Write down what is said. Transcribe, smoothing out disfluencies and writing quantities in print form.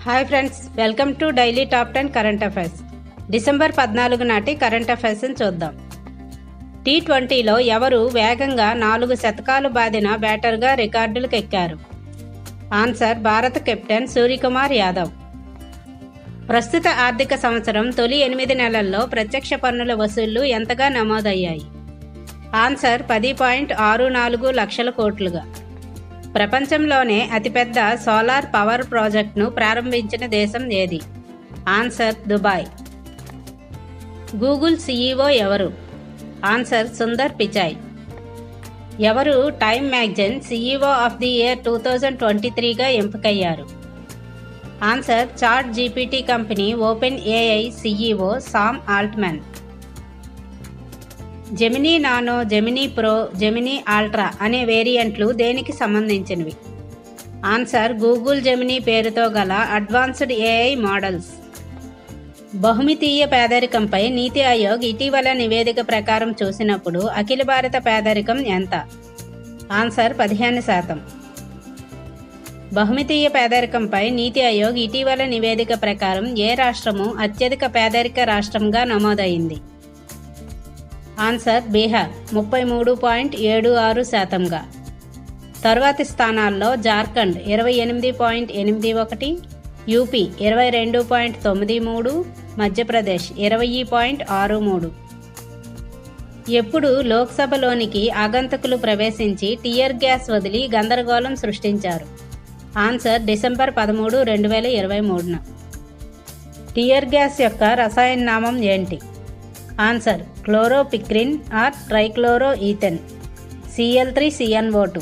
Hi friends, welcome to daily top 10 current affairs. December 14 నాటి current అఫైర్స్ని చూద్దాం. T20లో ఎవరు వేగంగా 4 శతకాలు బాదిన బ్యాటర్గా రికార్డులకు ఎక్కారు? ఆన్సర్ భారత కెప్టెన్ సూర్యకుమార్ యాదవ్. ప్రస్తుత ఆర్థిక సంవత్సరం తొలి 8 నెలల్లో ప్రత్యక్ష పన్నుల వసూళ్లు ఎంతగా నమోదయ్యాయి? ఆన్సర్ 10.64 లక్షల కోట్లుగా. ప్రపంచంలోనే అతిపెద్ద సోలార్ పవర్ ప్రాజెక్టును ప్రారంభించిన దేశం ఏది? Answer Dubai. గూగుల్ సీఈఓ ఎవరు? ఆన్సర్ సుందర్ పిచాయ్. ఎవరు Time magazine CEO of the year 2023గా ఎంపికయ్యారు? Answer chat GPT company open AI CEO Sam Altman. Gemini nano, Gemini pro, Gemini ultra అనే వేరియంట్లు దేనికి సంబంధించినవి? ఆన్సర్ గూగుల్ జెమినీ పేరుతో గల అడ్వాన్స్డ్ ఏఐ మోడల్స్. బహుమితీయ పేదరికంపై నీతి ఆయోగ్ ఇటీవల నివేదిక ప్రకారం చూసినప్పుడు అఖిల భారత పేదరికం ఎంత? ఆన్సర్ 15%. బహుమితీయ పేదరికంపై నీతి ఆయోగ్ ఇటీవల నివేదిక ప్రకారం ఏ రాష్ట్రము అత్యధిక పేదరిక రాష్ట్రంగా నమోదైంది? ఆన్సర్ బీహార్ 33.76%గా. తరువాతి స్థానాల్లో జార్ఖండ్ 28.81, యూపీ 22.93, మధ్యప్రదేశ్ 20.63. ఎప్పుడు లోక్సభలోనికి ఆగంతకులు ప్రవేశించి టియర్ గ్యాస్ వదిలి గందరగోళం సృష్టించారు? Answer December 13, 2023. టియర్ గ్యాస్ యొక్క రసాయన నామం ఏంటి? Answer chloropicrin or trichloroethene, Cl3CnO2.